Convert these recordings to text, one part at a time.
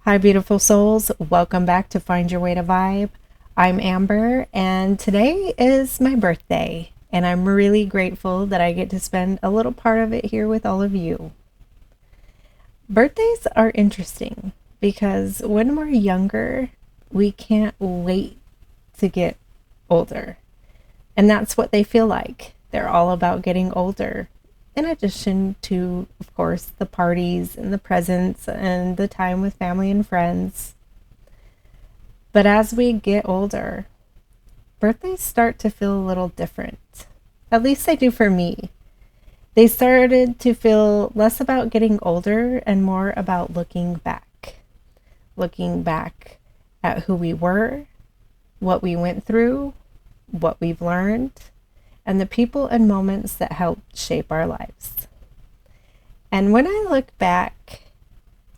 Hi, beautiful souls. Welcome back to Find Your Way to Vibe. I'm Amber, and today is my birthday, and I'm really grateful that I get to spend a little part of it here with all of you. Birthdays are interesting because when we're younger, we can't wait to get older, and that's what they feel like. They're all about getting older. In addition to, of course, the parties and the presents and the time with family and friends. But as we get older, birthdays start to feel a little different. At least they do for me. They started to feel less about getting older and more about looking back. Looking back at who we were, what we went through, what we've learned, and the people and moments that helped shape our lives. And when I look back,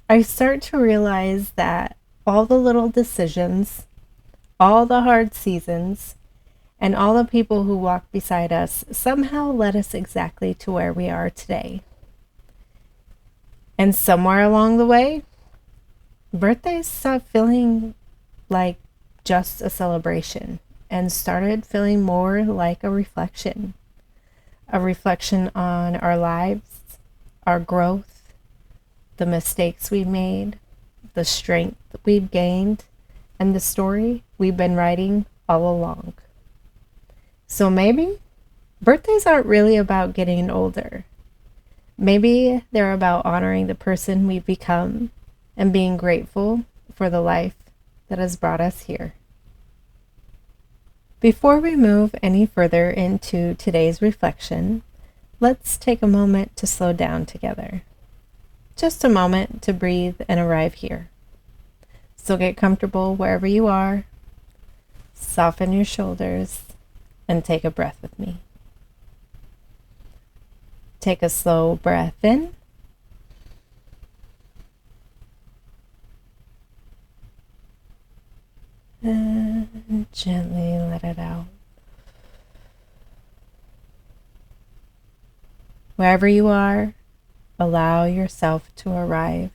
I start to realize that all the little decisions, all the hard seasons, and all the people who walked beside us somehow led us exactly to where we are today. And somewhere along the way, birthdays stopped feeling like just a celebration and started feeling more like a reflection on our lives, our growth, the mistakes we made, the strength we've gained, and the story we've been writing all along. So maybe birthdays aren't really about getting older. Maybe they're about honoring the person we've become and being grateful for the life that has brought us here. Before we move any further into today's reflection, let's take a moment to slow down together. Just a moment to breathe and arrive here. So get comfortable wherever you are, soften your shoulders, and take a breath with me. Take a slow breath in. And gently let it out. Wherever you are, allow yourself to arrive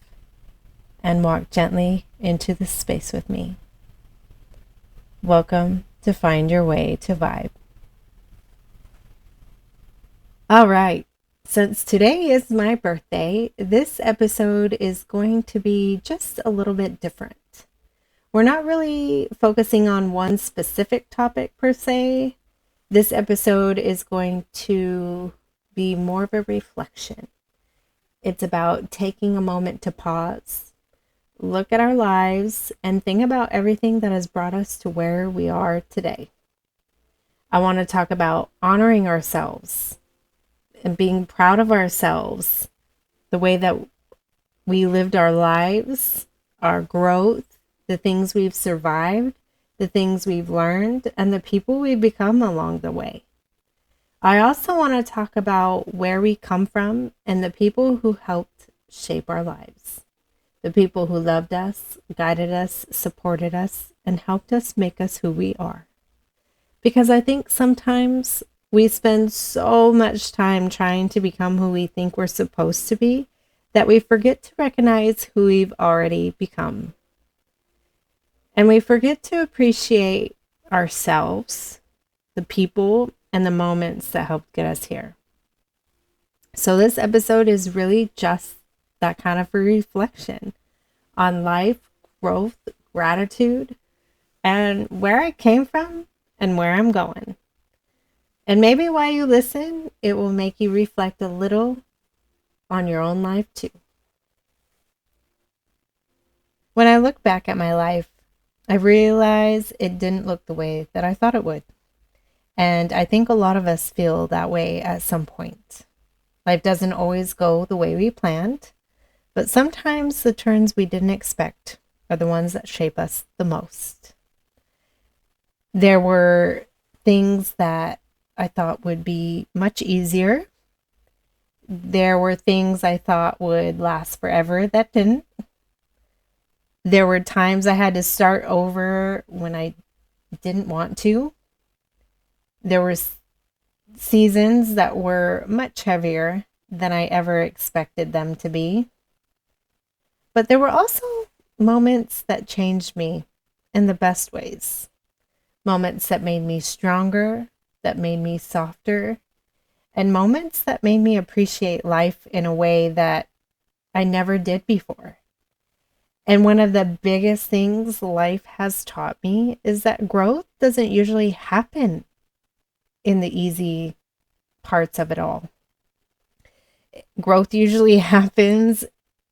and walk gently into this space with me. Welcome to Find Your Way to Vibe. All right, since today is my birthday, this episode is going to be just a little bit different. We're not really focusing on one specific topic per se. This episode is going to be more of a reflection. It's about taking a moment to pause, look at our lives, and think about everything that has brought us to where we are today. I want to talk about honoring ourselves and being proud of ourselves, the way that we lived our lives, our growth, the things we've survived, the things we've learned, and the people we've become along the way. I also want to talk about where we come from and the people who helped shape our lives. The people who loved us, guided us, supported us, and helped us make us who we are. Because I think sometimes we spend so much time trying to become who we think we're supposed to be that we forget to recognize who we've already become. And we forget to appreciate ourselves, the people, and the moments that helped get us here. So this episode is really just that kind of a reflection on life, growth, gratitude, and where I came from and where I'm going. And maybe while you listen, it will make you reflect a little on your own life too. When I look back at my life, I realize it didn't look the way that I thought it would. And I think a lot of us feel that way at some point. Life doesn't always go the way we planned, but sometimes the turns we didn't expect are the ones that shape us the most. There were things that I thought would be much easier. There were things I thought would last forever that didn't. There were times I had to start over when I didn't want to. There were seasons that were much heavier than I ever expected them to be. But there were also moments that changed me in the best ways, moments that made me stronger, that made me softer, and moments that made me appreciate life in a way that I never did before. And one of the biggest things life has taught me is that growth doesn't usually happen in the easy parts of it all. Growth usually happens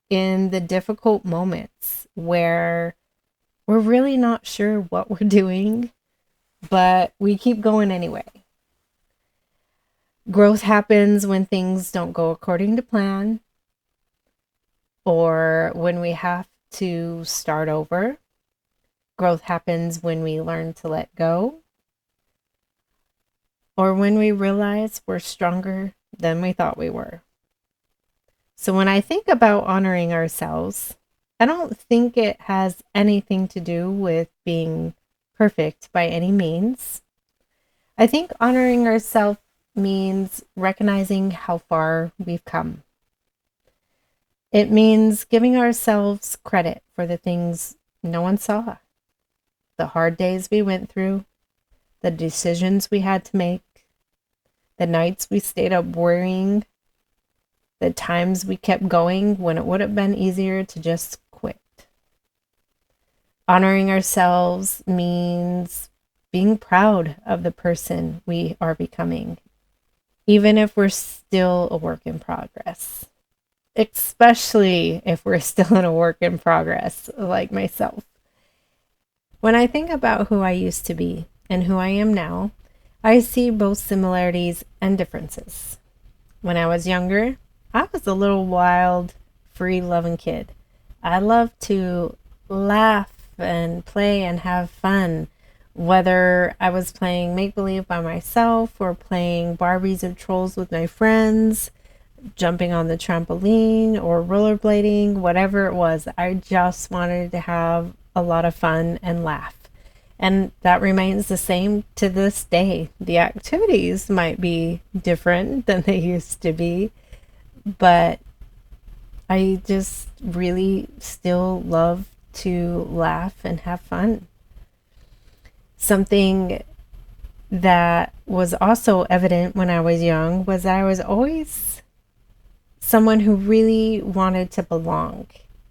in the difficult moments where we're really not sure what we're doing, but we keep going anyway. Growth happens when things don't go according to plan, or when we have to start over. Growth happens when we learn to let go, or when we realize we're stronger than we thought we were. So when I think about honoring ourselves, I don't think it has anything to do with being perfect by any means. I think honoring ourselves means recognizing how far we've come. It means giving ourselves credit for the things no one saw, the hard days we went through, the decisions we had to make, the nights we stayed up worrying, the times we kept going when it would have been easier to just quit. Honoring ourselves means being proud of the person we are becoming, even if we're still a work in progress. Especially if we're still in a work in progress, like myself. When I think about who I used to be and who I am now, I see both similarities and differences. When I was younger, I was a little wild, free-loving kid. I loved to laugh and play and have fun, whether I was playing make-believe by myself or playing Barbies or Trolls with my friends, jumping on the trampoline or rollerblading, whatever it was. I just wanted to have a lot of fun and laugh. And that remains the same to this day. The activities might be different than they used to be, but I just really still love to laugh and have fun. Something that was also evident when I was young was that I was always someone who really wanted to belong.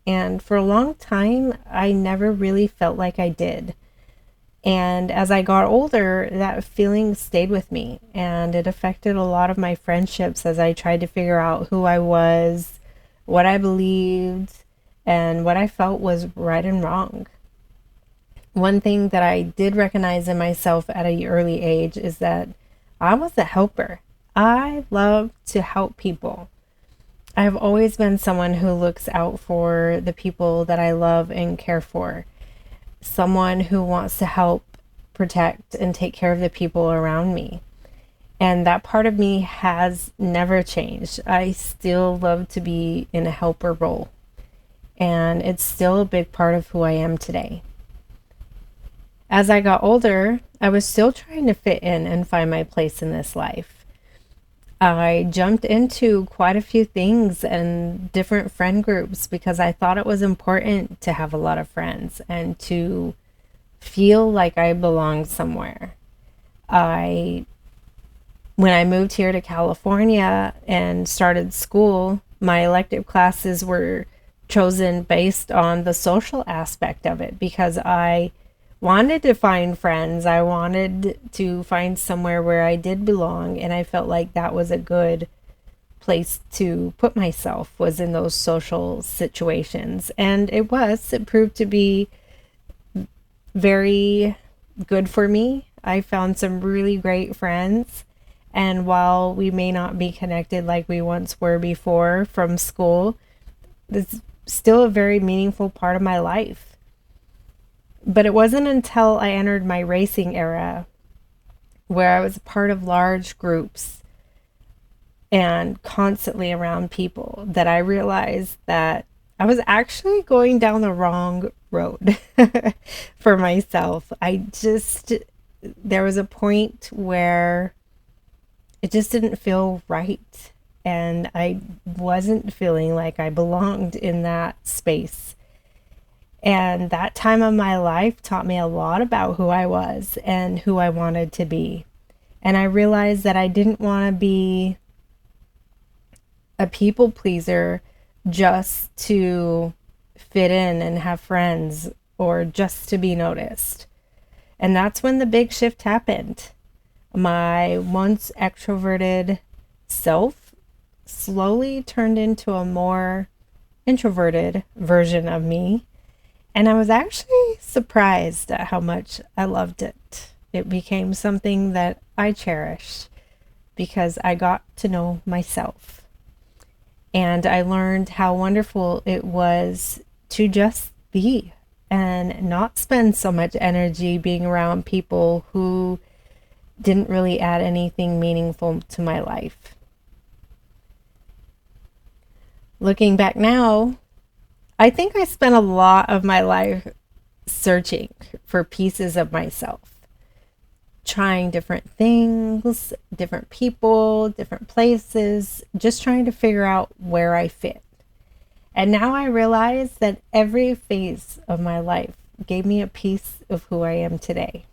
And for a long time, I never really felt like I did. And as I got older, that feeling stayed with me, and it affected a lot of my friendships as I tried to figure out who I was, what I believed, and what I felt was right and wrong. One thing that I did recognize in myself at an early age is that I was a helper. I love to help people. I've always been someone who looks out for the people that I love and care for. Someone who wants to help protect and take care of the people around me. And that part of me has never changed. I still love to be in a helper role. And it's still a big part of who I am today. As I got older, I was still trying to fit in and find my place in this life. I jumped into quite a few things and different friend groups because I thought it was important to have a lot of friends and to feel like I belonged somewhere. When I moved here to California and started school, my elective classes were chosen based on the social aspect of it because I wanted to find friends. I wanted to find somewhere where I did belong, and I felt like that was a good place to put myself, was in those social situations. And it proved to be very good for me. I found some really great friends, and while we may not be connected like we once were before from school, it's still a very meaningful part of my life. But it wasn't until I entered my racing era, where I was a part of large groups and constantly around people, that I realized that I was actually going down the wrong road for myself. There was a point where it just didn't feel right. And I wasn't feeling like I belonged in that space. And that time of my life taught me a lot about who I was and who I wanted to be. And I realized that I didn't want to be a people pleaser just to fit in and have friends or just to be noticed. And that's when the big shift happened. My once extroverted self slowly turned into a more introverted version of me. And I was actually surprised at how much I loved it. It became something that I cherished because I got to know myself. And I learned how wonderful it was to just be and not spend so much energy being around people who didn't really add anything meaningful to my life. Looking back now, I think I spent a lot of my life searching for pieces of myself, trying different things, different people, different places, just trying to figure out where I fit. And now I realize that every phase of my life gave me a piece of who I am today.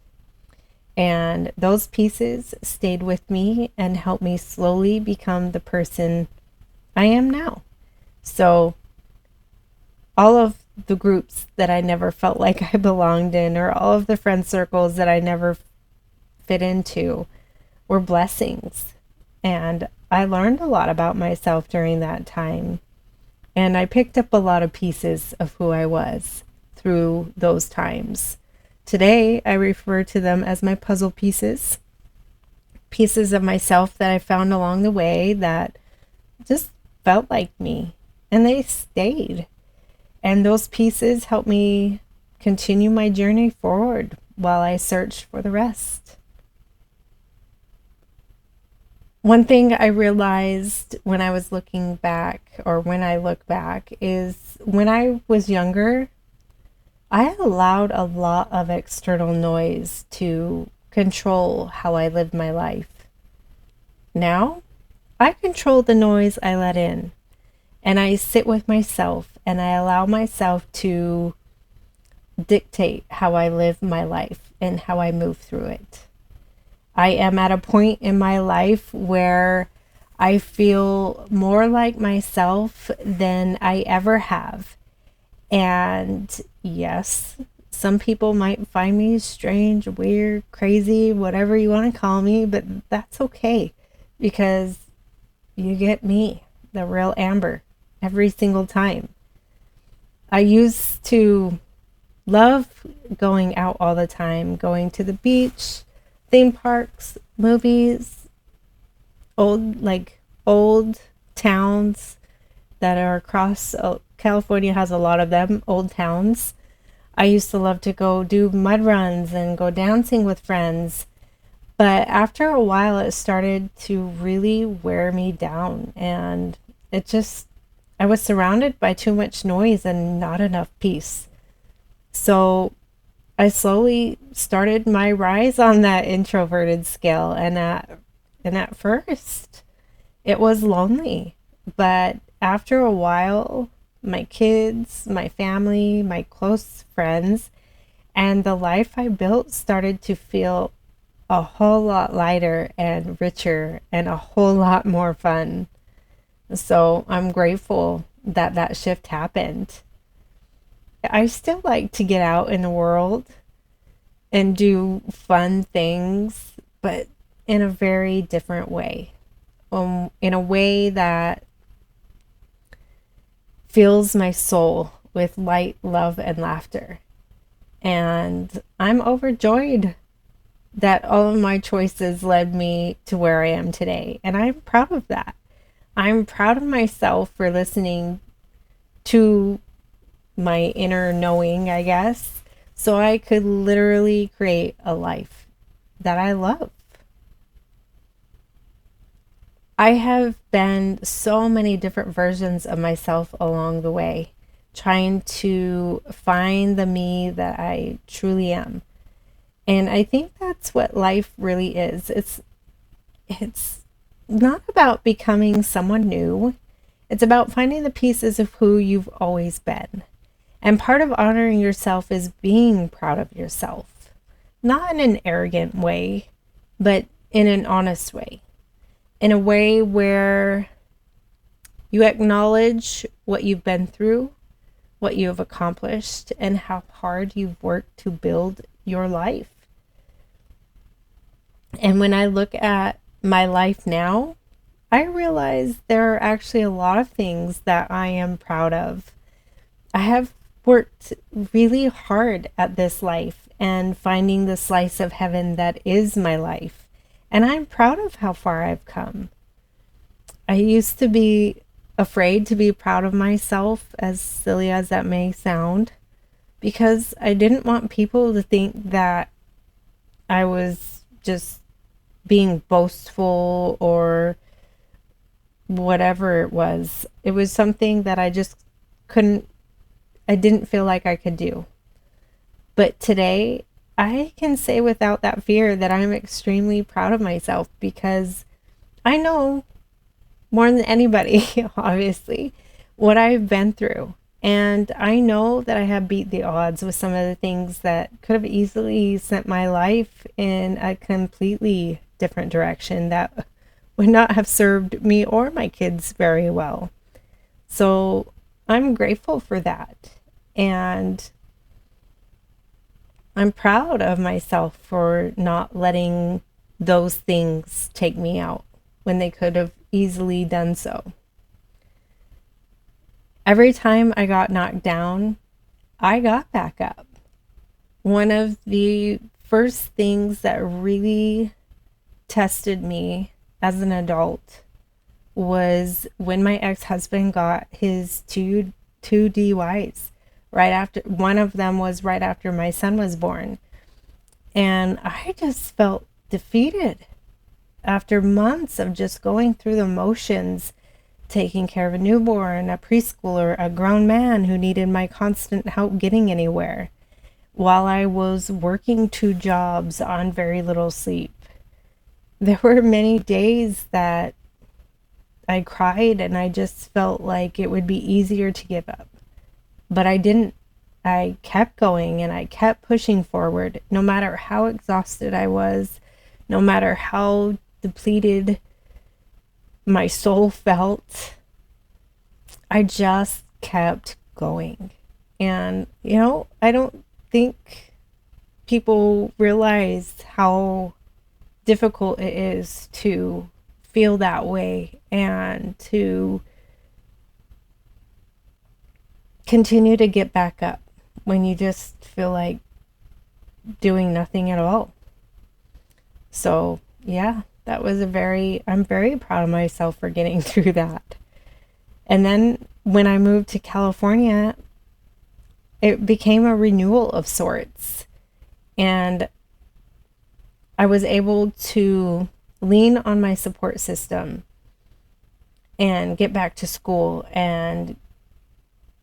And those pieces stayed with me and helped me slowly become the person I am now. So all of the groups that I never felt like I belonged in, or all of the friend circles that I never fit into, were blessings. And I learned a lot about myself during that time. And I picked up a lot of pieces of who I was through those times. Today, I refer to them as my puzzle pieces. Pieces of myself that I found along the way that just felt like me. And they stayed. And those pieces helped me continue my journey forward while I searched for the rest. One thing I realized when I was looking back, or when I look back, is when I was younger, I allowed a lot of external noise to control how I lived my life. Now, I control the noise I let in, and I sit with myself and I allow myself to dictate how I live my life and how I move through it. I am at a point in my life where I feel more like myself than I ever have. And yes, some people might find me strange, weird, crazy, whatever you want to call me, but that's okay because you get me, the real Amber, every single time. I used to love going out all the time, going to the beach, theme parks, movies, old towns that are across California has a lot of them, old towns. I used to love to go do mud runs and go dancing with friends. But after a while, it started to really wear me down. And I was surrounded by too much noise and not enough peace. So I slowly started my rise on that introverted scale. And at first, it was lonely. But after a while, my kids, my family, my close friends, and the life I built started to feel a whole lot lighter and richer and a whole lot more fun. So I'm grateful that that shift happened. I still like to get out in the world and do fun things, but in a very different way. In a way that fills my soul with light, love, and laughter. And I'm overjoyed that all of my choices led me to where I am today. And I'm proud of that. I'm proud of myself for listening to my inner knowing, I guess, so I could literally create a life that I love. I have been so many different versions of myself along the way, trying to find the me that I truly am. And I think that's what life really is. It's not about becoming someone new. It's about finding the pieces of who you've always been. And part of honoring yourself is being proud of yourself, not in an arrogant way, but in an honest way, in a way where you acknowledge what you've been through, what you have accomplished, and how hard you've worked to build your life. And when I look at my life now, I realize there are actually a lot of things that I am proud of. I have worked really hard at this life and finding the slice of heaven that is my life. And I'm proud of how far I've come. I used to be afraid to be proud of myself, as silly as that may sound, because I didn't want people to think that I was just being boastful or whatever it was. It was something that I just I didn't feel like I could do. But today, I can say without that fear that I'm extremely proud of myself, because I know more than anybody, obviously, what I've been through. And I know that I have beat the odds with some of the things that could have easily sent my life in a completely different direction that would not have served me or my kids very well. So I'm grateful for that. And I'm proud of myself for not letting those things take me out when they could have easily done so. Every time I got knocked down, I got back up. One of the first things that really tested me as an adult was when my ex-husband got his two DUIs. Right after, one of them was right after my son was born. And I just felt defeated after months of just going through the motions, taking care of a newborn, a preschooler, a grown man who needed my constant help getting anywhere, while I was working 2 jobs on very little sleep. There were many days that I cried and I just felt like it would be easier to give up. But I didn't. I kept going and I kept pushing forward, no matter how exhausted I was, no matter how depleted my soul felt. I just kept going. And, I don't think people realize how difficult it is to feel that way and to continue to get back up when you just feel like doing nothing at all. So, yeah, I'm very proud of myself for getting through that. And then when I moved to California, it became a renewal of sorts. And I was able to lean on my support system and get back to school and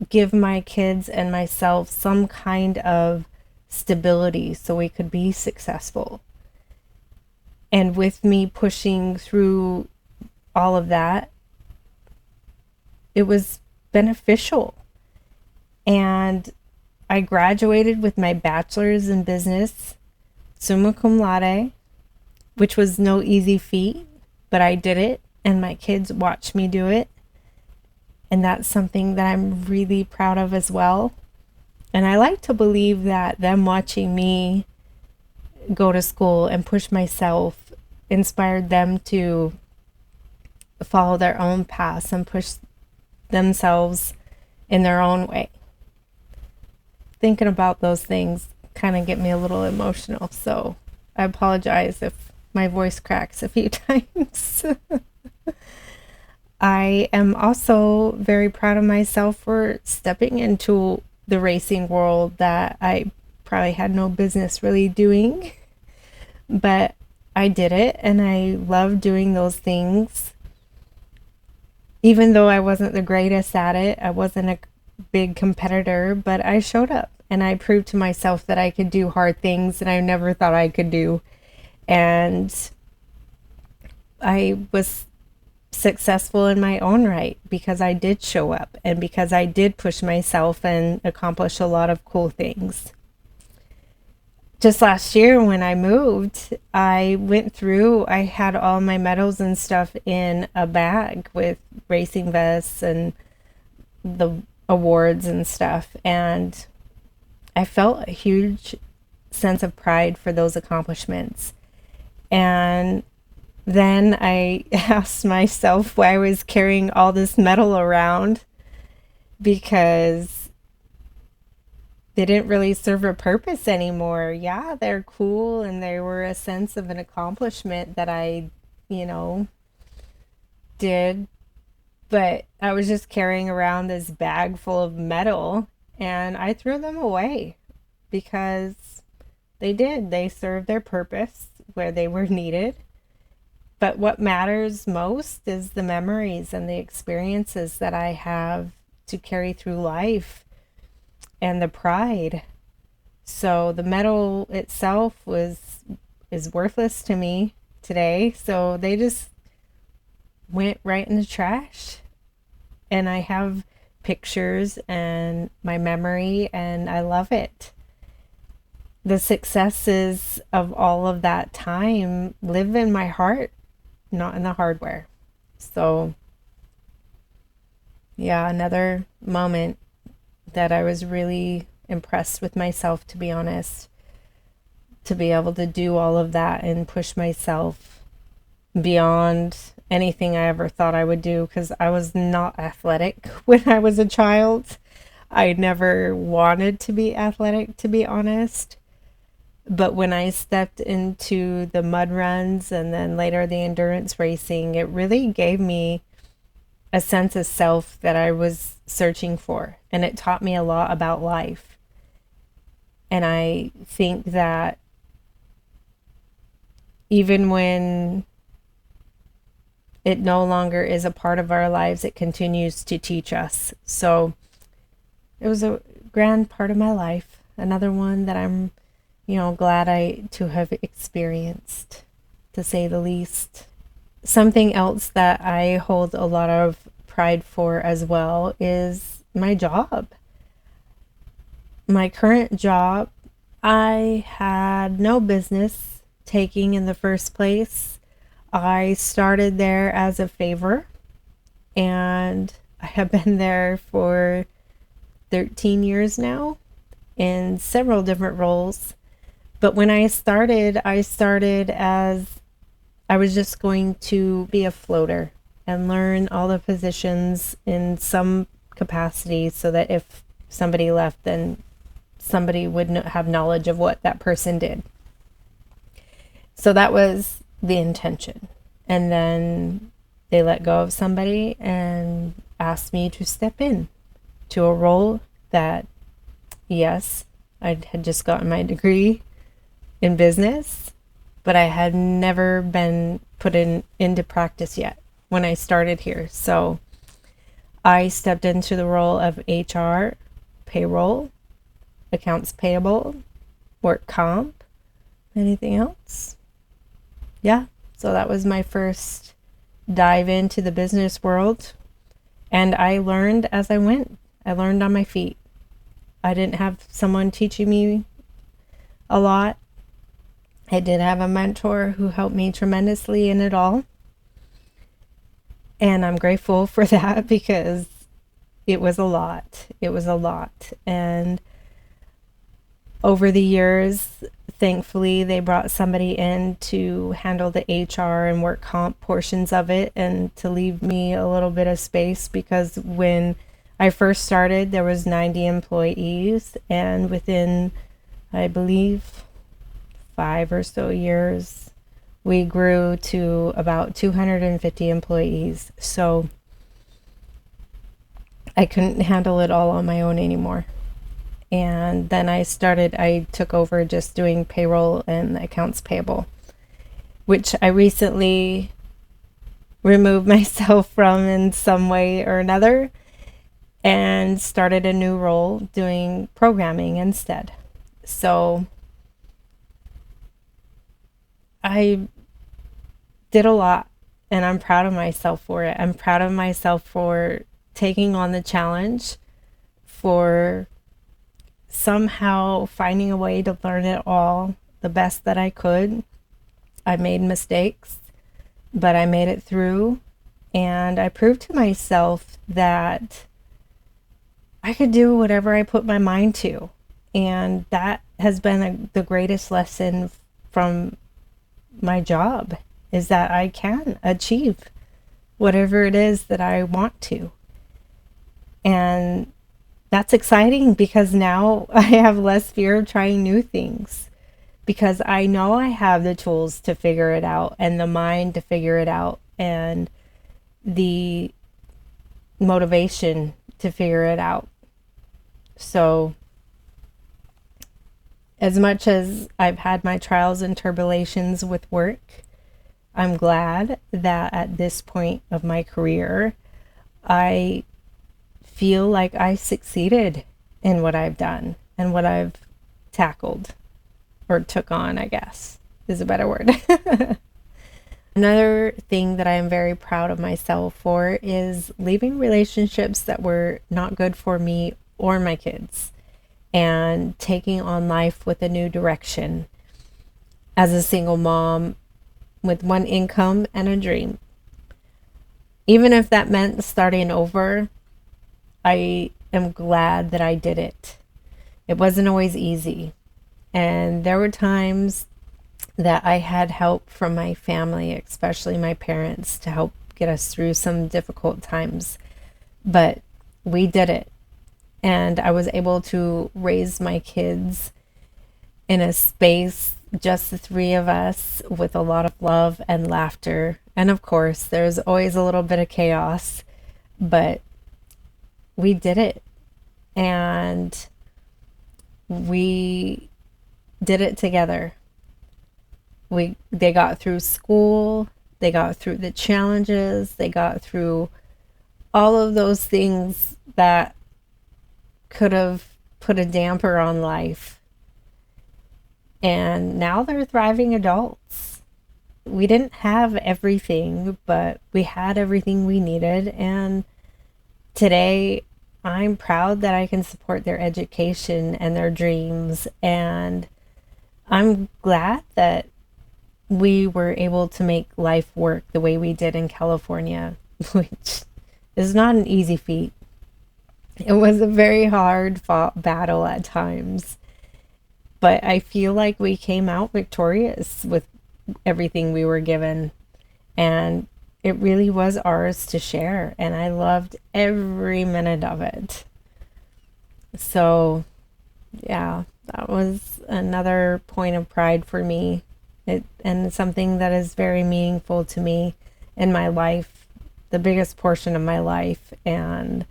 give my kids and myself some kind of stability so we could be successful. And with me pushing through all of that, it was beneficial. And I graduated with my bachelor's in business, summa cum laude, which was no easy feat, but I did it and my kids watched me do it. And that's something that I'm really proud of as well. And I like to believe that them watching me go to school and push myself inspired them to follow their own paths and push themselves in their own way. Thinking about those things kind of get me a little emotional. So I apologize if my voice cracks a few times. I am also very proud of myself for stepping into the racing world that I probably had no business really doing, but I did it and I love doing those things. Even though I wasn't the greatest at it, I wasn't a big competitor, but I showed up and I proved to myself that I could do hard things that I never thought I could do. And I was successful in my own right because I did show up and because I did push myself and accomplish a lot of cool things. Just last year when I moved, I had all my medals and stuff in a bag with racing vests and the awards and stuff. And I felt a huge sense of pride for those accomplishments. And then I asked myself why I was carrying all this metal around, because they didn't really serve a purpose anymore. Yeah, they're cool and they were a sense of an accomplishment that I, you know, did, but I was just carrying around this bag full of metal and I threw them away because they did. They served their purpose where they were needed. But what matters most is the memories and the experiences that I have to carry through life and the pride. So the medal itself is worthless to me today. So they just went right in the trash. And I have pictures and my memory, and I love it. The successes of all of that time live in my heart, not in the hardware. So, yeah, another moment that I was really impressed with myself, to be honest, to be able to do all of that and push myself beyond anything I ever thought I would do, because I was not athletic when I was a child. I never wanted to be athletic, to be honest. But when I stepped into the mud runs and then later the endurance racing, it really gave me a sense of self that I was searching for. And it taught me a lot about life. And I think that even when it no longer is a part of our lives, it continues to teach us. So it was a grand part of my life. Another one that I'm, glad to have experienced, to say the least. Something else that I hold a lot of pride for as well is my job. My current job, I had no business taking in the first place. I started there as a favor, and I have been there for 13 years now in several different roles. But when I started as I was just going to be a floater and learn all the positions in some capacity so that if somebody left, then somebody would have knowledge of what that person did. So that was the intention. And then they let go of somebody and asked me to step in to a role that, yes, I had just gotten my degree in business, but I had never been put into practice yet when I started here. So I stepped into the role of HR, payroll, accounts payable, work comp, anything else. Yeah, so that was my first dive into the business world. And I learned as I went. I learned on my feet. I didn't have someone teaching me a lot. I did have a mentor who helped me tremendously in it all. And I'm grateful for that because it was a lot. It was a lot. And over the years, thankfully, they brought somebody in to handle the HR and work comp portions of it and to leave me a little bit of space, because when I first started, there was 90 employees, and within, I believe, 5 or so years, we grew to about 250 employees. So I couldn't handle it all on my own anymore. And then I took over just doing payroll and accounts payable, which I recently removed myself from in some way or another and started a new role doing programming instead. So I did a lot And I'm proud of myself for it. I'm proud of myself for taking on the challenge, for somehow finding a way to learn it all the best that I could. I made mistakes, but I made it through. And I proved to myself that I could do whatever I put my mind to. And that has been the greatest lesson from my job, is that I can achieve whatever it is that I want to. And that's exciting because now I have less fear of trying new things, because I know I have the tools to figure it out and the mind to figure it out and the motivation to figure it out. So as much as I've had my trials and tribulations with work, I'm glad that at this point of my career, I feel like I succeeded in what I've done and what I've tackled, or took on, I guess is a better word. Another thing that I am very proud of myself for is leaving relationships that were not good for me or my kids, and taking on life with a new direction as a single mom with one income and a dream. Even if that meant starting over, I am glad that I did it. It wasn't always easy. And there were times that I had help from my family, especially my parents, to help get us through some difficult times. But we did it. And I was able to raise my kids in a space, just the three of us, with a lot of love and laughter. And of course, there's always a little bit of chaos, but we did it. And we did it together. They got through school, they got through the challenges, they got through all of those things that could have put a damper on life. And now they're thriving adults. We didn't have everything, but we had everything we needed. And today I'm proud that I can support their education and their dreams. And I'm glad that we were able to make life work the way we did in California, which is not an easy feat. It was a very hard fought battle at times, but I feel like we came out victorious with everything we were given, and it really was ours to share, and I loved every minute of it. So yeah, that was another point of pride for me, and something that is very meaningful to me in my life, the biggest portion of my life. And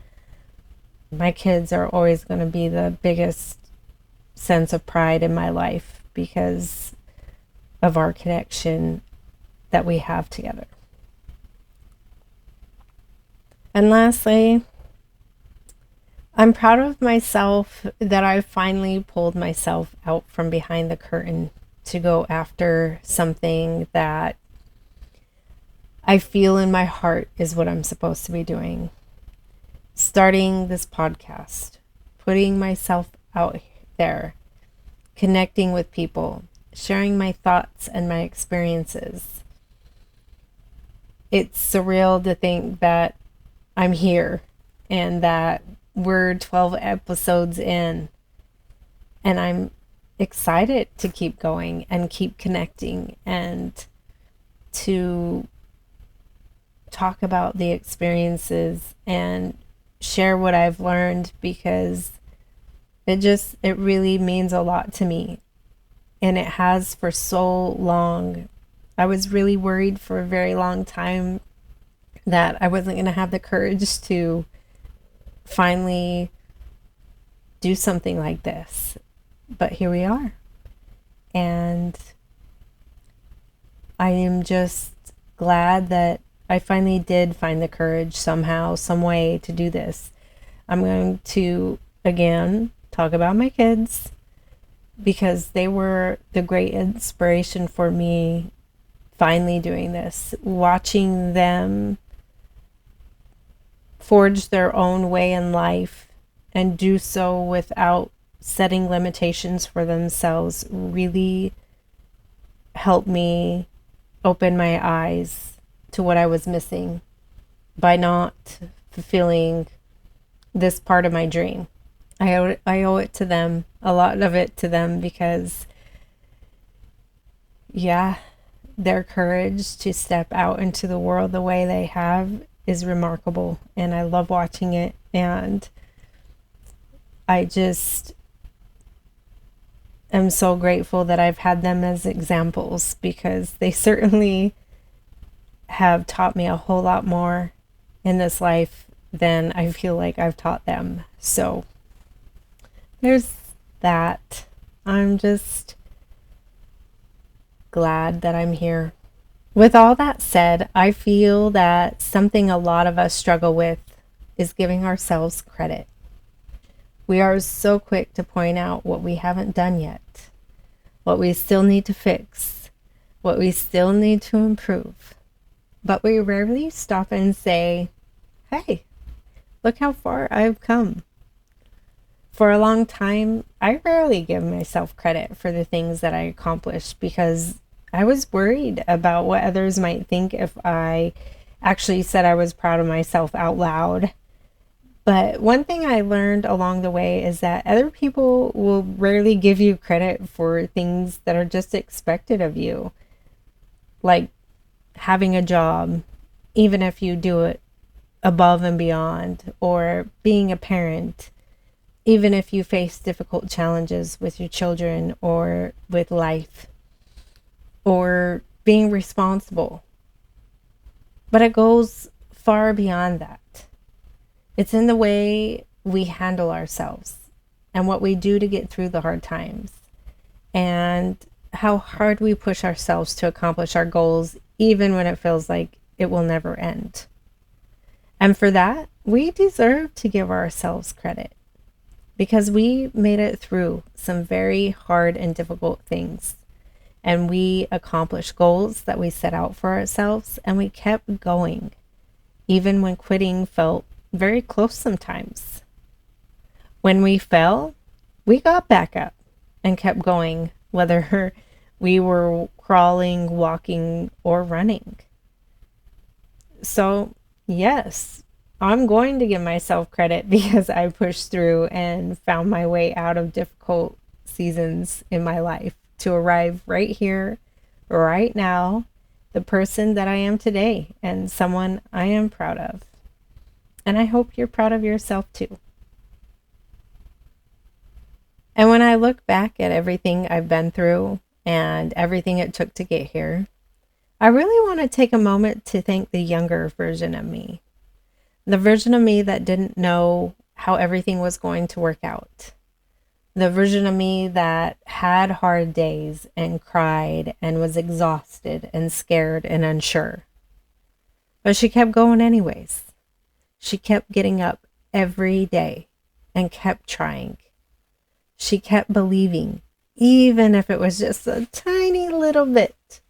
my kids are always going to be the biggest sense of pride in my life because of our connection that we have together. And lastly, I'm proud of myself that I finally pulled myself out from behind the curtain to go after something that I feel in my heart is what I'm supposed to be doing. Starting this podcast, putting myself out there, connecting with people, sharing my thoughts and my experiences. It's surreal to think that I'm here and that we're 12 episodes in, and I'm excited to keep going and keep connecting and to talk about the experiences and share what I've learned, because it really means a lot to me, and it has for so long. I was really worried for a very long time that I wasn't going to have the courage to finally do something like this, but here we are, and I am just glad that I finally did find the courage somehow, some way to do this. I'm going to, again, talk about my kids because they were the great inspiration for me finally doing this, watching them forge their own way in life and do so without setting limitations for themselves really helped me open my eyes to what I was missing by not fulfilling this part of my dream. I owe it to them, a lot of it to them, because yeah, their courage to step out into the world the way they have is remarkable, and I love watching it. And I just am so grateful that I've had them as examples, because they certainly have taught me a whole lot more in this life than I feel like I've taught them. So there's that. I'm just glad that I'm here. With all that said, I feel that something a lot of us struggle with is giving ourselves credit. We are so quick to point out what we haven't done yet, what we still need to fix, what we still need to improve. But we rarely stop and say, hey, look how far I've come. For a long time, I rarely give myself credit for the things that I accomplished because I was worried about what others might think if I actually said I was proud of myself out loud. But one thing I learned along the way is that other people will rarely give you credit for things that are just expected of you, like having a job, even if you do it above and beyond, or being a parent, even if you face difficult challenges with your children or with life, or being responsible. But it goes far beyond that. It's in the way we handle ourselves and what we do to get through the hard times, and how hard we push ourselves to accomplish our goals, even when it feels like it will never end. And for that, we deserve to give ourselves credit, because we made it through some very hard and difficult things. And we accomplished goals that we set out for ourselves, and we kept going, even when quitting felt very close sometimes. When we fell, we got back up and kept going, whether we were crawling, walking, or running. So, yes, I'm going to give myself credit because I pushed through and found my way out of difficult seasons in my life to arrive right here, right now, the person that I am today, and someone I am proud of. And I hope you're proud of yourself too. And when I look back at everything I've been through and everything it took to get here, I really want to take a moment to thank the younger version of me. The version of me that didn't know how everything was going to work out. The version of me that had hard days and cried and was exhausted and scared and unsure. But she kept going anyways. She kept getting up every day and kept trying. She kept believing, even if it was just a tiny little bit.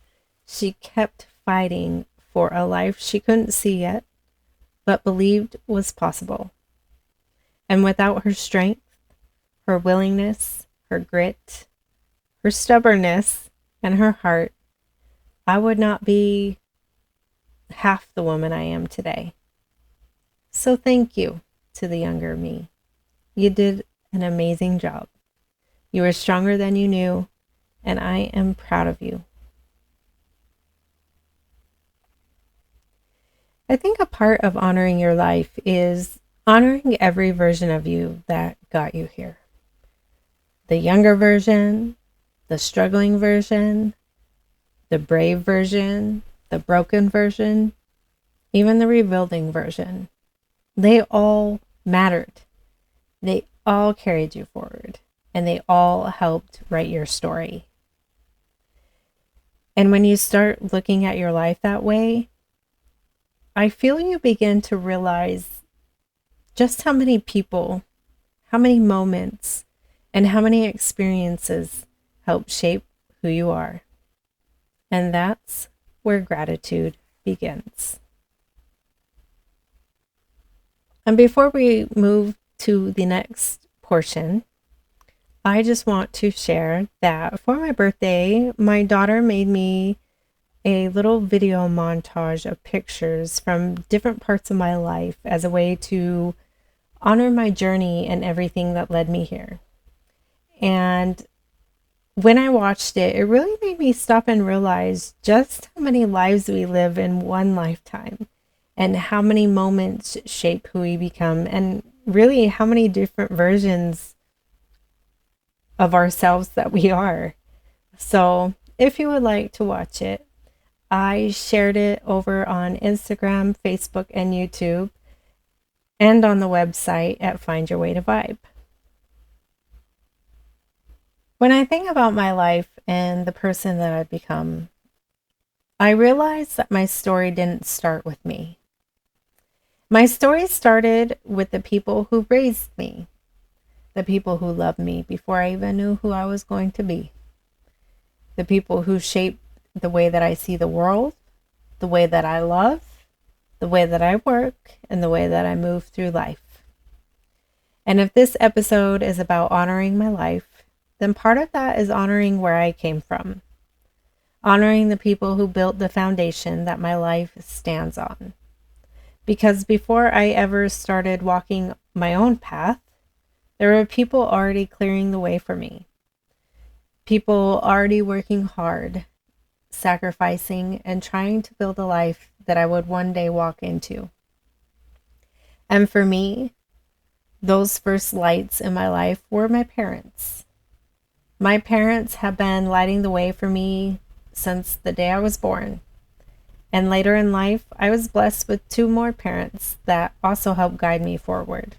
She kept fighting for a life she couldn't see yet, but believed was possible. And without her strength, her willingness, her grit, her stubbornness, and her heart, I would not be half the woman I am today. So thank you to the younger me. You did an amazing job. You were stronger than you knew, and I am proud of you. I think a part of honoring your life is honoring every version of you that got you here. The younger version, the struggling version, the brave version, the broken version, even the rebuilding version. They all mattered. They all carried you forward, and they all helped write your story. And when you start looking at your life that way, I feel you begin to realize just how many people, how many moments, and how many experiences help shape who you are. And that's where gratitude begins. And before we move to the next portion, I just want to share that for my birthday, my daughter made me a little video montage of pictures from different parts of my life as a way to honor my journey and everything that led me here. And when I watched it, it really made me stop and realize just how many lives we live in one lifetime and how many moments shape who we become, and really how many different versions of ourselves that we are. So if you would like to watch it, I shared it over on Instagram, Facebook, and YouTube, and on the website at Find Your Way2Vyb. When I think about my life and the person that I've become, I realize that my story didn't start with me. My story started with the people who raised me, the people who loved me before I even knew who I was going to be, the people who shaped the way that I see the world, the way that I love, the way that I work, and the way that I move through life. And if this episode is about honoring my life, then part of that is honoring where I came from, honoring the people who built the foundation that my life stands on. Because before I ever started walking my own path, there were people already clearing the way for me. People already working hard, sacrificing, and trying to build a life that I would one day walk into. And for me, those first lights in my life were my parents. My parents have been lighting the way for me since the day I was born. And later in life, I was blessed with 2 more parents that also helped guide me forward.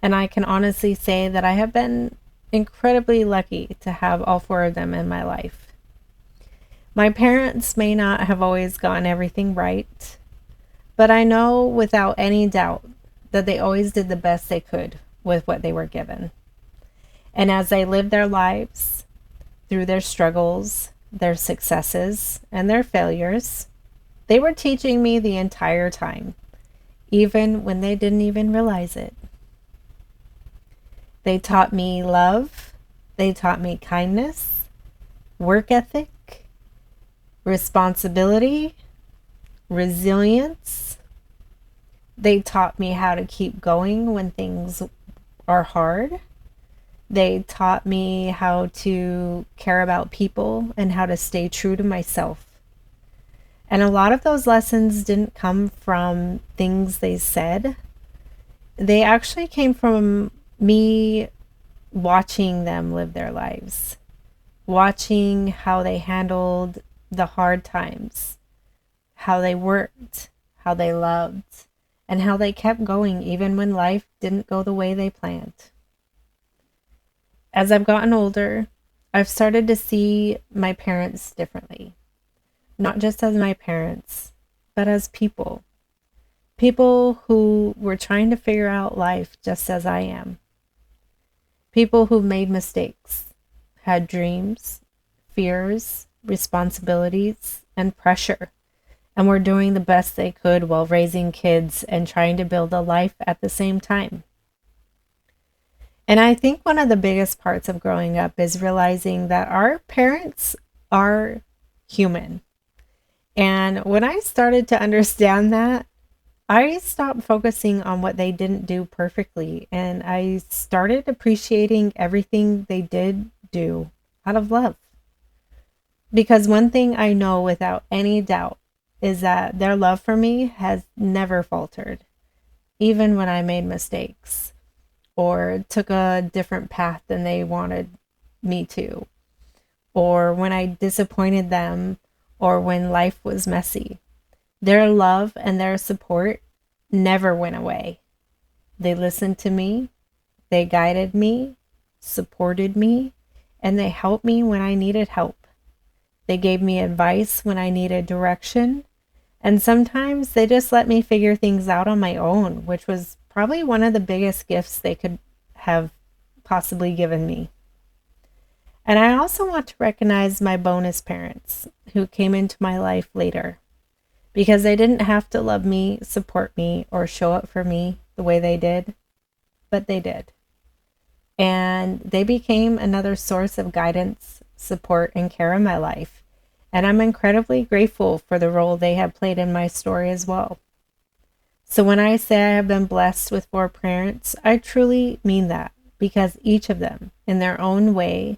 And I can honestly say that I have been incredibly lucky to have all 4 of them in my life. My parents may not have always gotten everything right, but I know without any doubt that they always did the best they could with what they were given. And as they lived their lives, through their struggles, their successes, and their failures, they were teaching me the entire time, even when they didn't even realize it. They taught me love, they taught me kindness, work ethic, responsibility, resilience. They taught me how to keep going when things are hard. They taught me how to care about people and how to stay true to myself. And a lot of those lessons didn't come from things they said. They actually came from me watching them live their lives, watching how they handled the hard times, how they worked, how they loved, and how they kept going even when life didn't go the way they planned. As I've gotten older, I've started to see my parents differently. Not just as my parents, but as people. People who were trying to figure out life just as I am. People who made mistakes, had dreams, fears, responsibilities, and pressure, and were doing the best they could while raising kids and trying to build a life at the same time. And I think one of the biggest parts of growing up is realizing that our parents are human. And when I started to understand that, I stopped focusing on what they didn't do perfectly, and I started appreciating everything they did do out of love. Because one thing I know without any doubt is that their love for me has never faltered, even when I made mistakes or took a different path than they wanted me to, or when I disappointed them, or when life was messy. Their love and their support never went away. They listened to me, they guided me, supported me, and they helped me when I needed help. They gave me advice when I needed direction, and sometimes they just let me figure things out on my own, which was probably one of the biggest gifts they could have possibly given me. And I also want to recognize my bonus parents who came into my life later, because they didn't have to love me, support me, or show up for me the way they did, but they did. And they became another source of guidance, support, and care in my life. And I'm incredibly grateful for the role they have played in my story as well. So when I say I have been blessed with 4 parents, I truly mean that, because each of them, in their own way,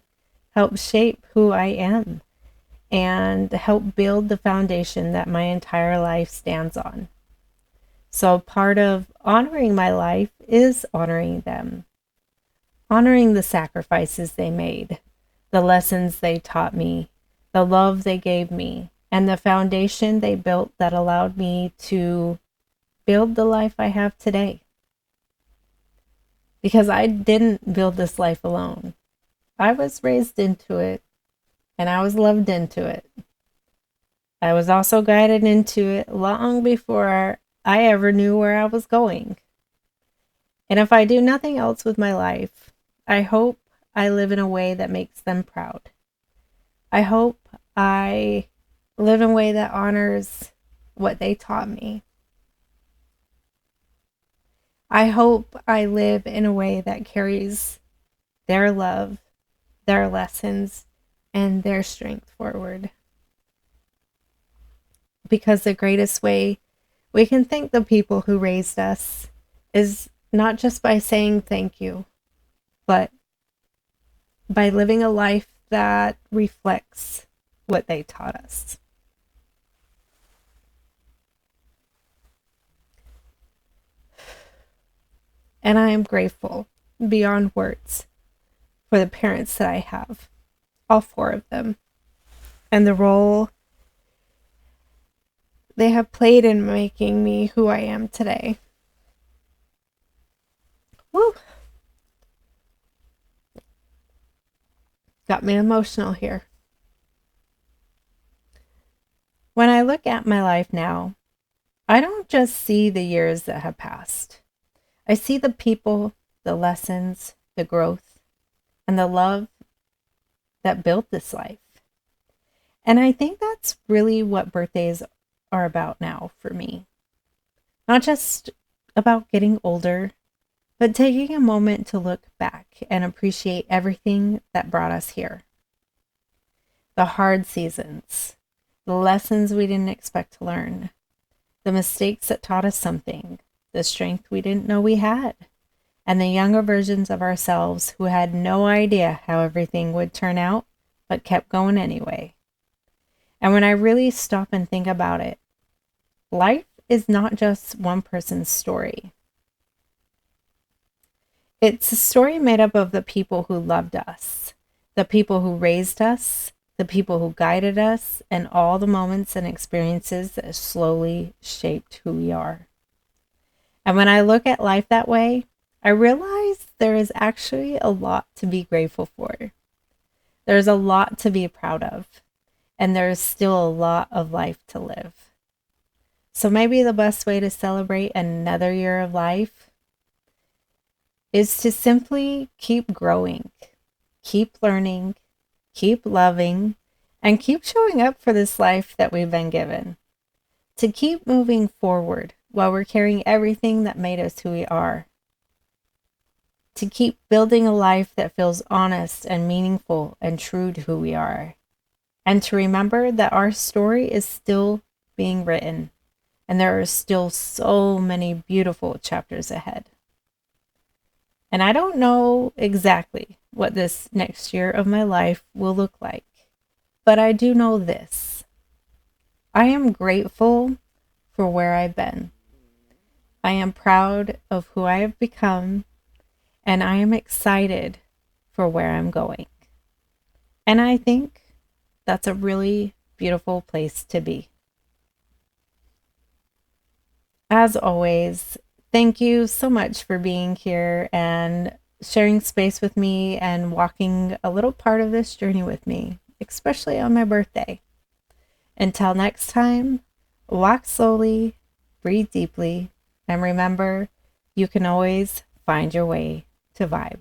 helped shape who I am and help build the foundation that my entire life stands on. So part of honoring my life is honoring them, honoring the sacrifices they made, the lessons they taught me, the love they gave me, and the foundation they built that allowed me to build the life I have today. Because I didn't build this life alone. I was raised into it, and I was loved into it. I was also guided into it long before I ever knew where I was going. And if I do nothing else with my life, I hope I live in a way that makes them proud. I hope I live in a way that honors what they taught me. I hope I live in a way that carries their love, their lessons, and their strength forward. Because the greatest way we can thank the people who raised us is not just by saying thank you, but by living a life that reflects what they taught us. And I am grateful beyond words for the parents that I have, all 4 of them, and the role they have played in making me who I am today. Woo! Got me emotional here. When I look at my life now, I don't just see the years that have passed. I see the people, the lessons, the growth, and the love that built this life. And I think that's really what birthdays are about now for me. Not just about getting older, but taking a moment to look back and appreciate everything that brought us here. The hard seasons, the lessons we didn't expect to learn, the mistakes that taught us something, the strength we didn't know we had, and the younger versions of ourselves who had no idea how everything would turn out, but kept going anyway. And when I really stop and think about it, life is not just one person's story. It's a story made up of the people who loved us, the people who raised us, the people who guided us, and all the moments and experiences that slowly shaped who we are. And when I look at life that way, I realize there is actually a lot to be grateful for. There's a lot to be proud of, and there's still a lot of life to live. So maybe the best way to celebrate another year of life is to simply keep growing, keep learning, keep loving, and keep showing up for this life that we've been given. To keep moving forward while we're carrying everything that made us who we are. To keep building a life that feels honest and meaningful and true to who we are. And to remember that our story is still being written, and there are still so many beautiful chapters ahead. And I don't know exactly what this next year of my life will look like, but I do know this. I am grateful for where I've been. I am proud of who I have become, and I am excited for where I'm going. And I think that's a really beautiful place to be. As always, thank you so much for being here and sharing space with me and walking a little part of this journey with me, especially on my birthday. Until next time, walk slowly, breathe deeply, and remember, you can always find your way to vibe.